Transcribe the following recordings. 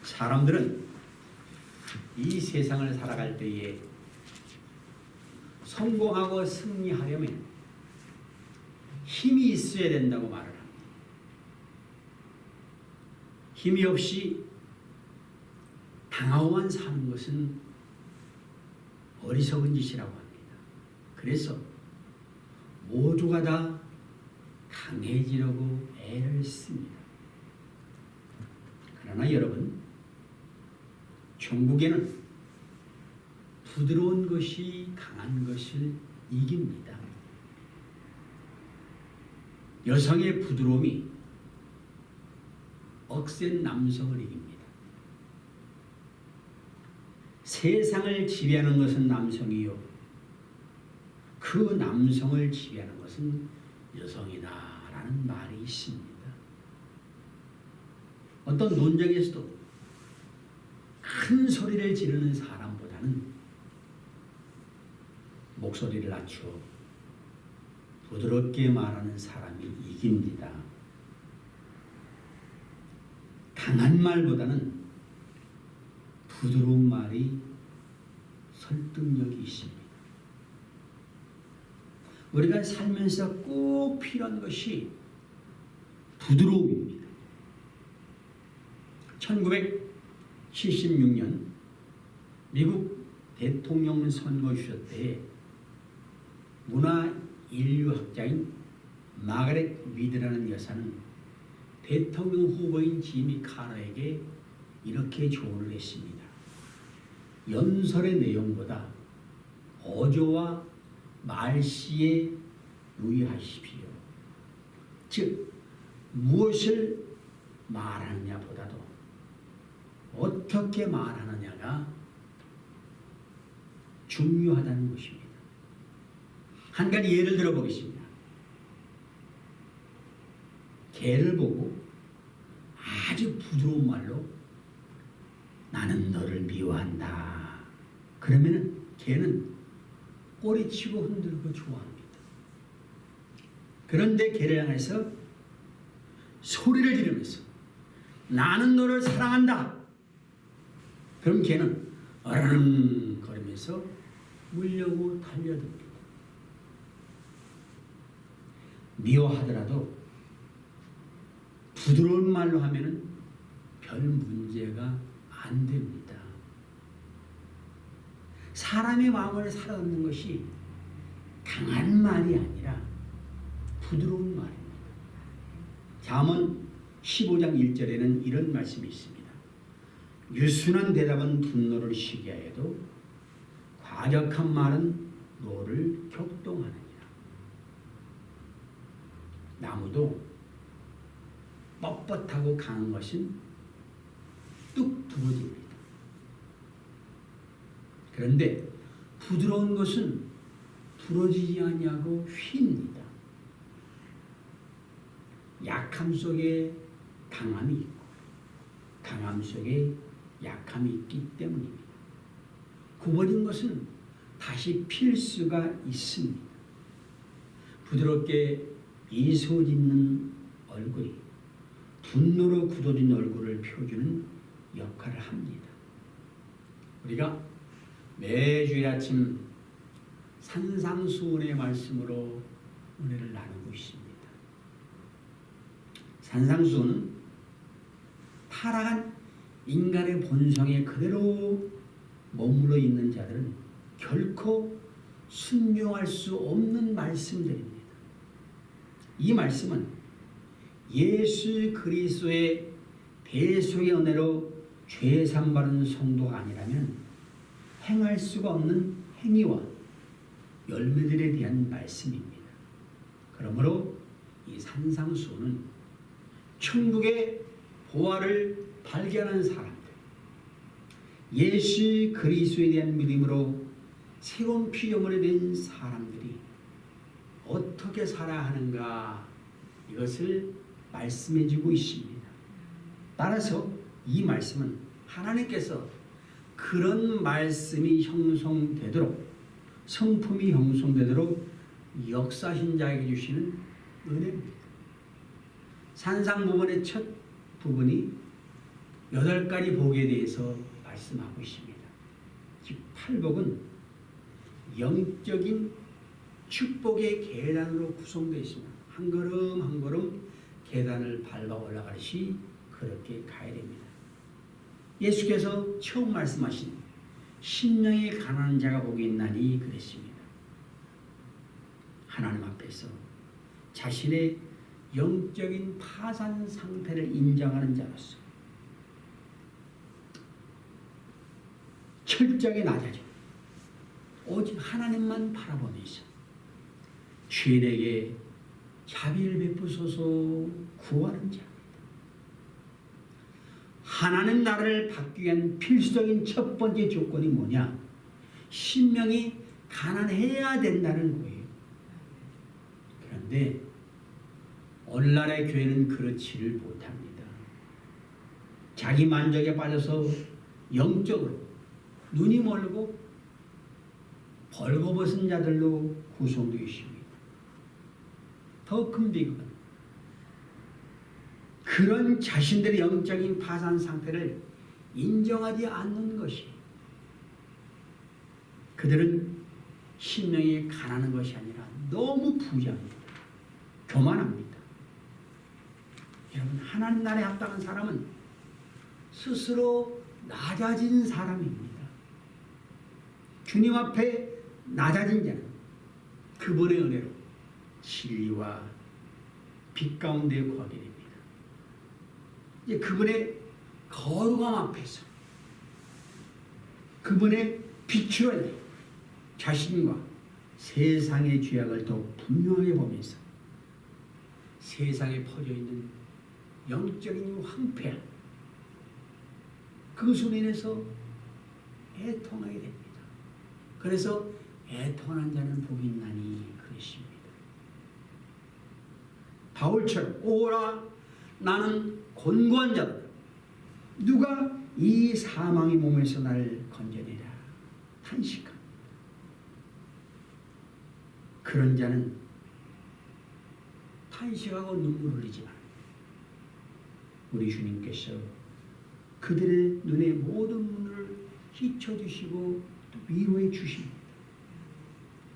사람들은 이 세상을 살아갈 때에 성공하고 승리하려면 힘이 있어야 된다고 말을 합니다. 힘이 없이 당하고만 사는 것은 어리석은 짓이라고 합니다. 그래서 모두가 다 강해지려고 애를 씁니다. 그러나 여러분, 천국에는 부드러운 것이 강한 것을 이깁니다. 여성의 부드러움이 억센 남성을 이깁니다. 세상을 지배하는 것은 남성이요, 그 남성을 지배하는 것은 여성이다라는 말이 있습니다. 어떤 논쟁에서도 큰 소리를 지르는 사람보다는 목소리를 낮추어 부드럽게 말하는 사람이 이깁니다. 강한 말보다는 부드러운 말이 설득력이 있습니다. 우리가 살면서 꼭 필요한 것이 부드러움입니다. 1976년 미국 대통령 선거 주셨 때에 문화인류학자인 마가렛 미드라는 여사는 대통령 후보인 지미 카러에게 이렇게 조언을 했습니다. 연설의 내용보다 어조와 말씨에 유의하십시오. 즉, 무엇을 말하느냐보다도 어떻게 말하느냐가 중요하다는 것입니다. 한 가지 예를 들어 보겠습니다. 개를 보고 아주 부드러운 말로 나는 너를 미워한다. 그러면은 개는 꼬리치고 흔들고 좋아합니다. 그런데 개를 향해서 소리를 지르면서 나는 너를 사랑한다. 그럼 개는 어르릉 거리면서 물려고 달려듭니다. 미워하더라도 부드러운 말로 하면은 별 문제가 안 됩니다. 사람의 마음을 사로잡는 것이 강한 말이 아니라 부드러운 말입니다. 잠언 15장 1절에는 이런 말씀이 있습니다. 유순한 대답은 분노를 쉬게 하여도 과격한 말은 노를 격동하느니라. 나무도 뻣뻣하고 강한 것은 뚝 부러집니다. 그런데 부드러운 것은 부러지지 아니하고 휩니다. 약함 속에 강함이 있고 강함 속에 약함이 있기 때문입니다. 굽어진 것은 다시 필 수가 있습니다. 부드럽게 미소 짓는 얼굴이 분노로 굳어진 얼굴을 펴주는 역할을 합니다. 우리가 매주일 아침 산상수훈의 말씀으로 은혜를 나누고 있습니다. 산상수훈은 타락한 인간의 본성에 그대로 머물러 있는 자들은 결코 순종할 수 없는 말씀들입니다. 이 말씀은 예수 그리스도의 대속의 은혜로 죄 사함받은 성도가 아니라면 행할 수가 없는 행위와 열매들에 대한 말씀입니다. 그러므로 이 산상수훈은 천국의 보화를 발견한 사람들, 예수 그리스도에 대한 믿음으로 새로운 피조물이 된 사람들이 어떻게 살아야 하는가, 이것을 말씀해주고 있습니다. 따라서 이 말씀은 하나님께서 그런 말씀이 형성되도록, 성품이 형성되도록 역사하신 자에게 주시는 은혜입니다. 산상 부분의 첫 부분이 8가지 복에 대해서 말씀하고 있습니다. 즉 팔복은 영적인 축복의 계단으로 구성되어 있습니다. 한 걸음 한 걸음 계단을 밟아 올라가듯이 그렇게 가야 됩니다. 예수께서 처음 말씀하신 심령이 가난한 자가 복이 있나니 그랬습니다. 하나님 앞에서 자신의 영적인 파산 상태를 인정하는 자로서 철저하게 낮아져 오직 하나님만 바라보면서 죄인에게 자비를 베푸소서 구하는 자입니다. 하나님 나라를 받기 위한 필수적인 첫 번째 조건이 뭐냐? 심령이 가난해야 된다는 거예요. 그런데 오늘날의 교회는 그렇지를 못합니다. 자기 만족에 빠져서 영적으로 눈이 멀고 벌거벗은 자들로 구성되어 있습니다. 더 큰 비극은 그런 자신들의 영적인 파산 상태를 인정하지 않는 것이 그들은 심령이 가난한 것이 아니라 너무 부자합니다. 교만합니다. 여러분 하나님 나라에 합당한 사람은 스스로 낮아진 사람입니다. 주님 앞에 낮아진 자는 그분의 은혜로 진리와 빛 가운데 거하게 됩니다. 이제 그분의 거룩함 앞에서 그분의 빛을 자신과 세상의 죄악을 더 분명하게 보면서 세상에 퍼져 있는 영적인 황폐함 그 소리에서 애통하게 됩니다. 그래서 애통하는 자는 복이 있나니 그러십니다. 바울처럼 오라 나는 곤고한 자다. 누가 이 사망의 몸에서 나를 건져내랴 탄식합니다. 그런 자는 탄식하고 눈물을 흘리지만 우리 주님께서 그들의 눈의 모든 문을 휘쳐주시고 위로해 주십니다.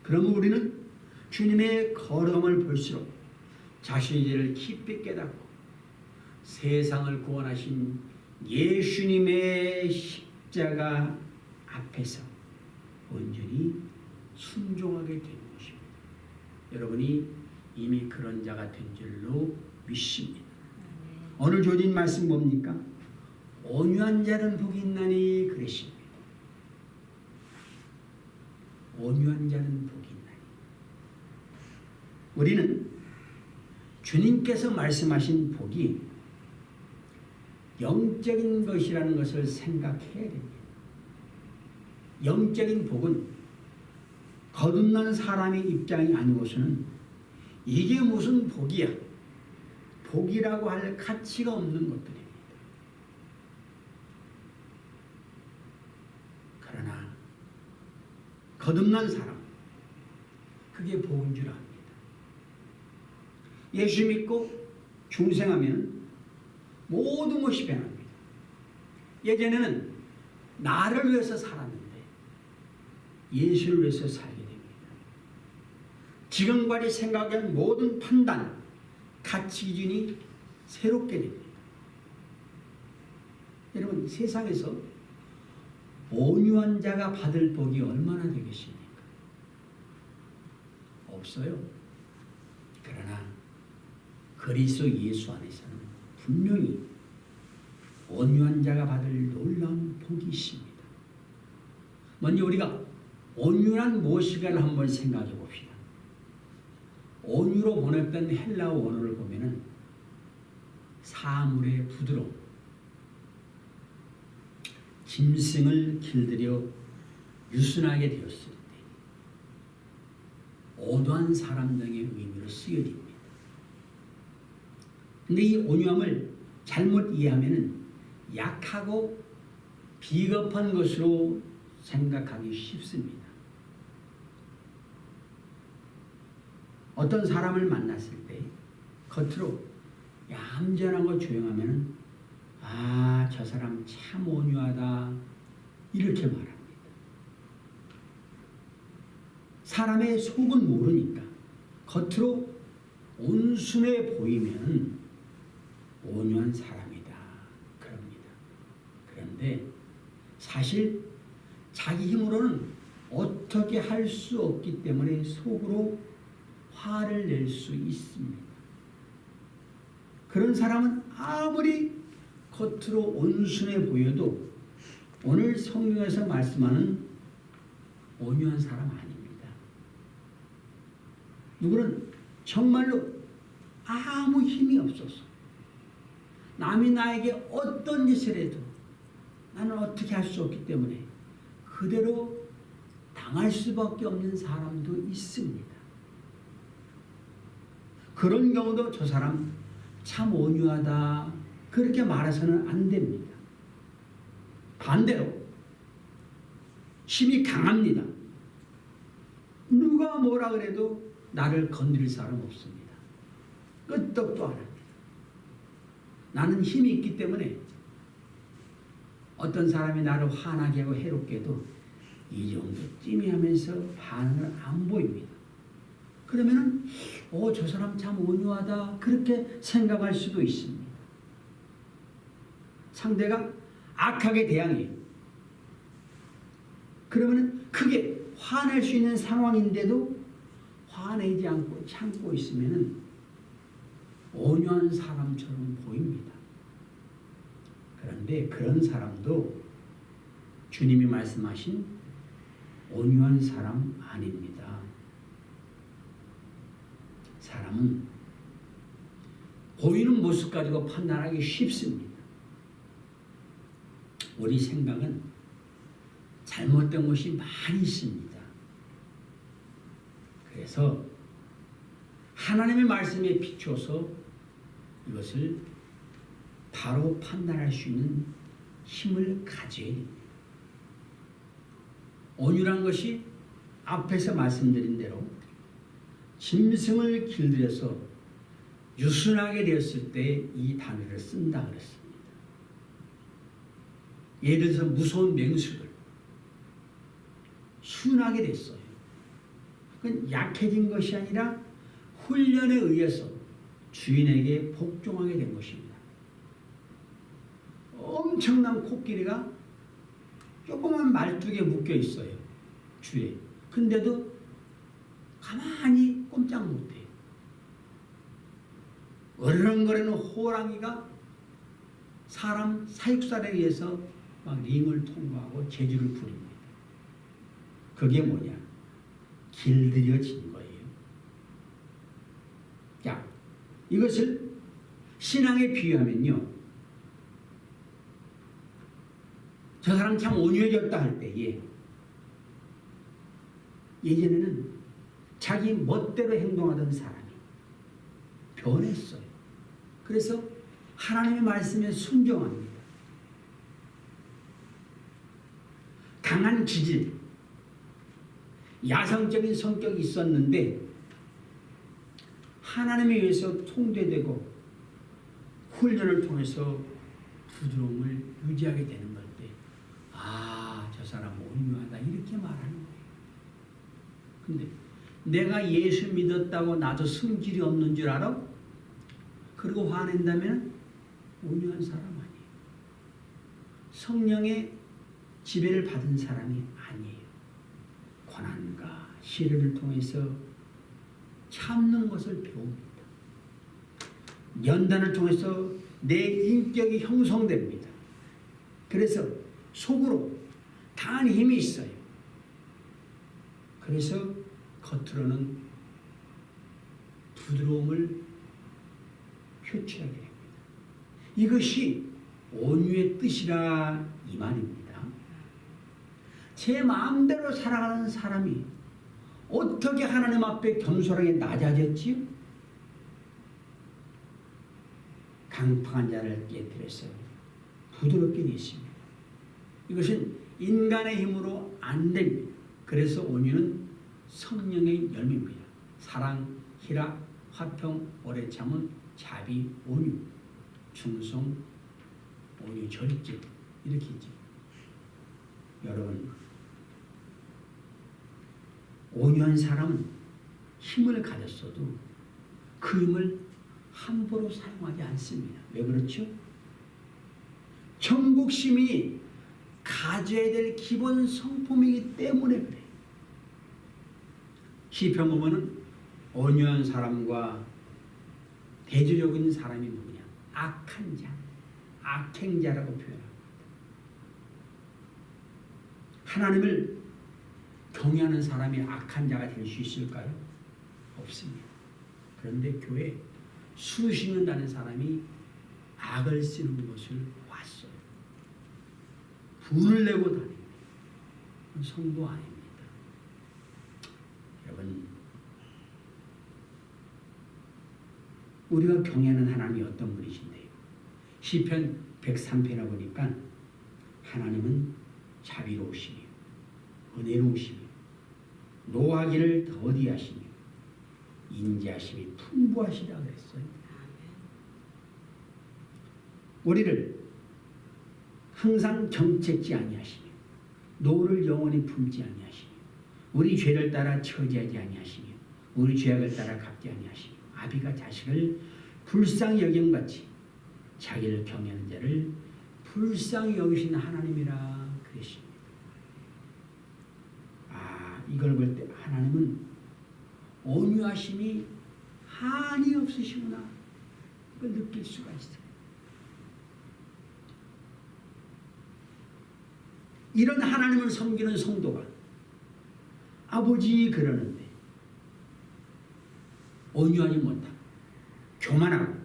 그러면 우리는 주님의 거룩함을 볼수록 자신의 죄를 깊이 깨닫고 세상을 구원하신 예수님의 십자가 앞에서 온전히 순종하게 되는 것입니다. 여러분이 이미 그런 자가 된 줄로 믿습니다. 오늘 주어진 말씀 뭡니까? 온유한 자는 복이 있나니 그러십니다. 온유한 자는 복이 있나니. 우리는 주님께서 말씀하신 복이 영적인 것이라는 것을 생각해야 됩니다. 영적인 복은 거듭난 사람의 입장이 아니고서는 이게 무슨 복이야? 복이라고 할 가치가 없는 것들입니다. 그러나 거듭난 사람, 그게 복인 줄 압니다. 예수 믿고 중생하면 모든 것이 변합니다. 예전에는 나를 위해서 살았는데 예수를 위해서 살게 됩니다. 지금까지 생각한 모든 판단, 가치 기준이 새롭게 됩니다. 여러분 세상에서 온유한 자가 받을 복이 얼마나 되겠습니까? 없어요. 그러나 그리스도 예수 안에서는 분명히 온유한 자가 받을 놀라운 복이 있습니다. 먼저 우리가 온유란 무엇인가를 한번 생각해 봅시다. 온유로 번역된 헬라어 원어를 보면은 사물의 부드러움, 짐승을 길들여 유순하게 되었을 때 오도한 사람 등의 의미로 쓰여집니다. 근데 이 온유함을 잘못 이해하면은 약하고 비겁한 것으로 생각하기 쉽습니다. 어떤 사람을 만났을 때 겉으로 얌전하고 조용하면 아, 저 사람 참 온유하다 이렇게 말합니다. 사람의 속은 모르니까 겉으로 온순해 보이면 온유한 사람이다 그럽니다. 그런데 사실 자기 힘으로는 어떻게 할 수 없기 때문에 속으로 화를 낼 수 있습니다. 그런 사람은 아무리 겉으로 온순해 보여도 오늘 성경에서 말씀하는 온유한 사람 아닙니다. 누구는 정말로 아무 힘이 없어서 남이 나에게 어떤 짓을 해도 나는 어떻게 할 수 없기 때문에 그대로 당할 수밖에 없는 사람도 있습니다. 그런 경우도 저 사람 참 온유하다 그렇게 말해서는 안 됩니다. 반대로 힘이 강합니다. 누가 뭐라 그래도 나를 건드릴 사람 없습니다. 끄떡도 안 합니다. 나는 힘이 있기 때문에 어떤 사람이 나를 화나게 하고 해롭게 해도 이 정도쯤이 하면서 반응을 안 보입니다. 그러면은 저 사람 참 온유하다 그렇게 생각할 수도 있습니다. 상대가 악하게 대항해요. 그러면은 크게 화낼 수 있는 상황인데도 화내지 않고 참고 있으면은 온유한 사람처럼 보입니다. 그런데 그런 사람도 주님이 말씀하신 온유한 사람 아닙니다. 사람은 보이는 모습 가지고 판단하기 쉽습니다. 우리 생각은 잘못된 것이 많이 있습니다. 그래서 하나님의 말씀에 비추어서 이것을 바로 판단할 수 있는 힘을 가져야 됩니다. 온유란 것이 앞에서 말씀드린 대로 짐승을 길들여서 유순하게 되었을 때 이 단어를 쓴다 그랬습니다. 예를 들어서 무서운 맹수들 순하게 됐어요. 그건 약해진 것이 아니라 훈련에 의해서 주인에게 복종하게 된 것입니다. 엄청난 코끼리가 조그만 말뚝에 묶여 있어요. 줄에. 근데도 가만히 꼼짝 못해요. 어르렁거리는 호랑이가 사람 사육살에 의해서 막 링을 통과하고 제주를 부립니다. 그게 뭐냐? 길들여진 거예요. 자, 이것을 신앙에 비유하면요. 저 사람 참 온유해졌다 할 때에 예전에는 자기 멋대로 행동하던 사람이 변했어요. 그래서 하나님의 말씀에 순종합니다. 강한 기질, 야성적인 성격이 있었는데 하나님에 의해서 통제되고 훈련을 통해서 부드러움을 유지하게 되는 걸 때, 아, 저 사람 온유하다 이렇게 말하는 거예요. 근데 내가 예수 믿었다고 나도 성질이 없는 줄 알아? 그리고 화낸다면 온유한 사람 아니에요. 성령의 지배를 받은 사람이 아니에요. 고난과 시련을 통해서 참는 것을 배웁니다. 연단을 통해서 내 인격이 형성됩니다. 그래서 속으로 강한 힘이 있어요. 그래서 겉으로는 부드러움을 표출하게 됩니다. 이것이 온유의 뜻이라 이 말입니다. 제 마음대로 살아가는 사람이 어떻게 하나님 앞에 겸손하게 낮아졌지요? 강팍한 자를 깨뜨려서 부드럽게 내십니다. 이것은 인간의 힘으로 안 됩니다. 그래서 온유는 성령의 열매입니다. 사랑, 희락, 화평, 오래 참음, 자비, 온유, 충성, 온유 절제 이렇게 있죠. 여러분, 온유한 사람은 힘을 가졌어도 그 힘을 함부로 사용하지 않습니다. 왜 그렇죠? 천국 시민이 가져야 될 기본 성품이기 때문에 그래요. 시편 보면은 온유한 사람과 대조적인 사람이 누구냐? 악한 자, 악행자라고 표현합니다. 하나님을 경외하는 사람이 악한 자가 될 수 있을까요? 없습니다. 그런데 교회 수십 년 다는 사람이 악을 쓰는 것을 봤어요. 분을 내고 다닙니다. 성도 아닙니다. 여러분, 우리가 경외하는 하나님이 어떤 분이신데요? 시편 103편에 보니까 하나님은 자비로우시며 은혜로우시며 노하기를 더디하시며 인자하심이 풍부하시다 그랬어요. 우리를 항상 정책지 아니하시며 노를 영원히 품지 아니하시며 우리 죄를 따라 처지하지 아니하시며 우리 죄악을 따라 갚지 아니하시며 아비가 자식을 불쌍히 여김같이 자기를 경외하는 자를 불쌍히 여기시는 하나님이라 그러십니다. 이걸 볼 때 하나님은 온유하심이 한이 없으시구나, 그걸 느낄 수가 있어요. 이런 하나님을 섬기는 성도가 아버지 그러는데 온유하지 못하고 교만하고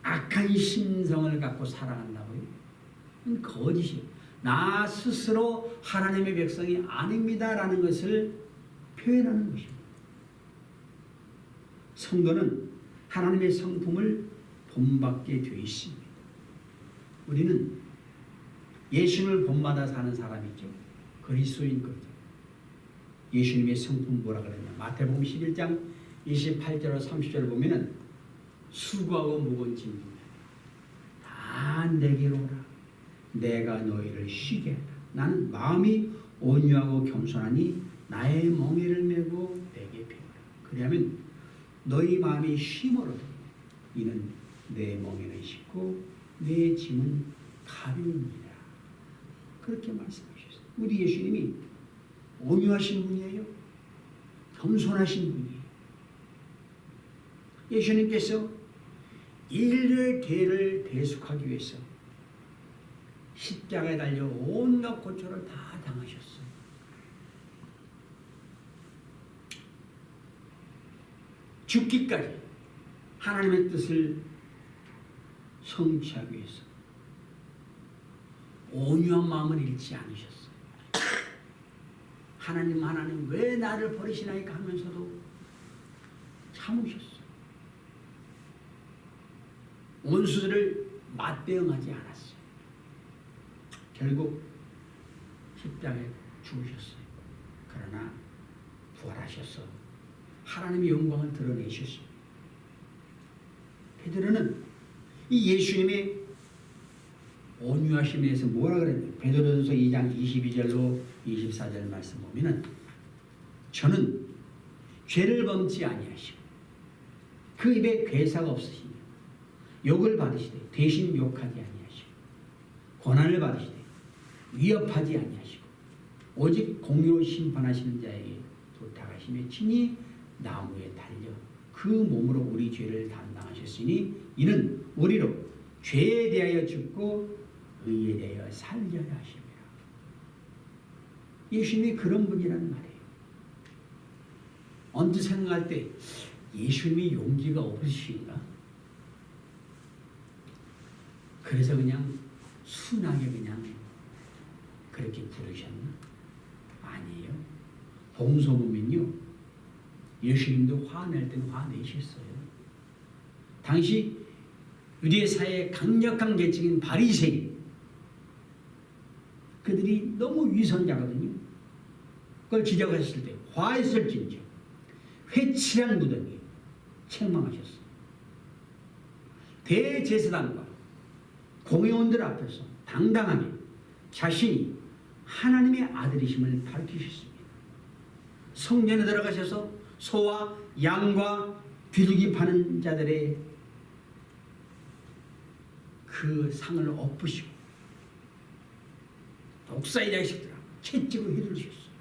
악한 심성을 갖고 살아간다고요? 그건 거짓이에요. 나 스스로 하나님의 백성이 아닙니다라는 것을 표현하는 것입니다. 성도는 하나님의 성품을 본받게 되어 있습니다. 우리는 예수님을 본받아 사는 사람이죠. 그리스도인 거죠. 예수님의 성품 뭐라 그랬냐? 마태복음 11장 28절로 30절을 보면은 수고하고 무거운 짐입니다. 다 내게로 오라. 내가 너희를 쉬게 하라. 나는 마음이 온유하고 겸손하니 나의 멍에를 메고 내게 배우라. 그리하면 너희 마음이 쉼을 얻으리라. 이는 내 멍에는 쉽고 내 짐은 가벼우니라. 그렇게 말씀하셨어요. 우리 예수님이 온유하신 분이에요. 겸손하신 분이에요. 예수님께서 인류의 죄를 대속하기 위해서 십자가에 달려 온갖 고초를 다 당하셨어요. 죽기까지 하나님의 뜻을 성취하기 위해서 온유한 마음을 잃지 않으셨어요. 하나님 왜 나를 버리시나이까 하면서도 참으셨어요. 원수들을 맞대응하지 않았어요. 결국 십자가에 죽으셨어요. 그러나 부활하셔서 하나님의 영광을 드러내셨습니다. 베드로는 이 예수님의 온유하심에 대해서 뭐라 그랬냐? 베드로전서 2장 22절로 24절 말씀 보면은 저는 죄를 범치 아니하시고 그 입에 괴사가 없으시며 욕을 받으시되 대신 욕하지 아니하시고 고난을 받으시되 위협하지 아니하시고 오직 공의로 심판하시는 자에게 도탁하시며 친히 나무에 달려 그 몸으로 우리 죄를 담당하셨으니 이는 우리로 죄에 대하여 죽고 의에 대하여 살려야 하십니다. 예수님이 그런 분이라는 말이에요. 언제 생각할 때 예수님이 용기가 없으신가? 그래서 그냥 순하게 그냥 그렇게 부르셨나? 아니에요. 복음서 보면요, 예수님도 화낼 때는 화내셨어요. 당시 유대 사회의 강력한 계층인 바리새인, 그들이 너무 위선자거든요. 그걸 지적하셨을 때 화했을진저 회칠한 무덤이 책망하셨어요. 대제사장과 공회원들 앞에서 당당하게 자신이 하나님의 아들이심을 밝히셨습니다. 성전에 들어가셔서 소와 양과 비둘기 파는 자들의 그 상을 엎으시고 독사의 자식들아 채찍으로 휘두르셨어요.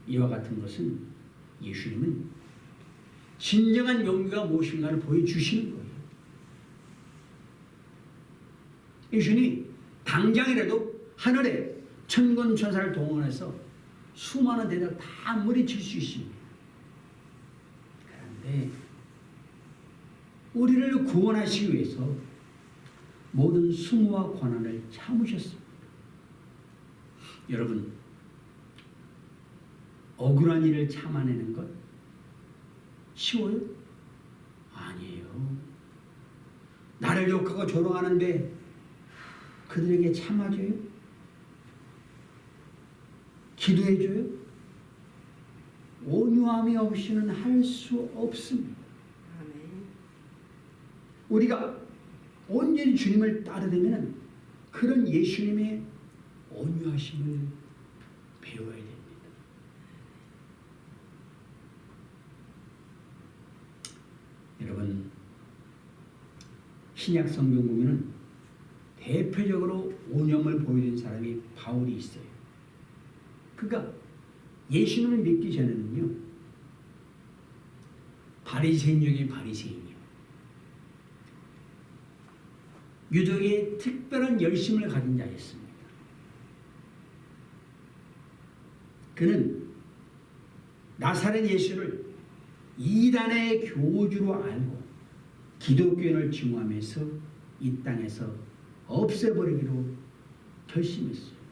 이와 같은 것은 예수님은 진정한 용기가 무엇인가를 보여주시는 거예요. 예수님이 당장이라도 하늘에 천군 천사를 동원해서 수많은 대를 다 물리칠 수 있습니다. 그런데 우리를 구원하시기 위해서 모든 수모와 고난을 참으셨습니다. 여러분, 억울한 일을 참아내는 것 쉬워요? 아니에요. 나를 욕하고 조롱하는데 그들에게 참아줘요? 기도해줘요? 온유함이 없이는 할 수 없습니다. 우리가 온전히 주님을 따르려면 그런 예수님의 온유하심을 배워야 됩니다. 여러분, 신약 성경 보면은 대표적으로 온유함을 보여준 사람이 바울이 있어요. 그러니까 예수님을 믿기 전에는요, 바리새인 중에 바리새인이요. 유대의 특별한 열심을 가진 자였습니다. 그는 나사렛 예수를 이단의 교주로 알고 기독교인을 증오하면서 이 땅에서 없애버리기로 결심했어요.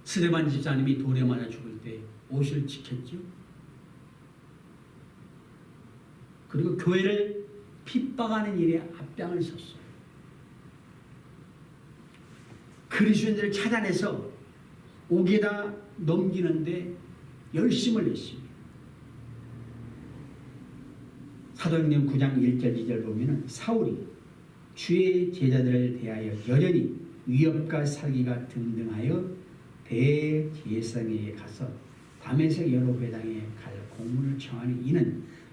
스데반 집사님이 돌에 맞아 죽을 때 옷을 지켰죠. 그리고 교회를 핍박하는 일에 앞장을 섰어요. 그리스도인들을 찾아내서 옥에다 넘기는데 열심을 냈습니다. 사도행전 9장 1절 2절 보면 사울이 주의 제자들을 대하여 여전히 위협과 사기가 등등하여 대제사장에게 가서 다메섹 여러 회당에 갈 공문을 청하니 이는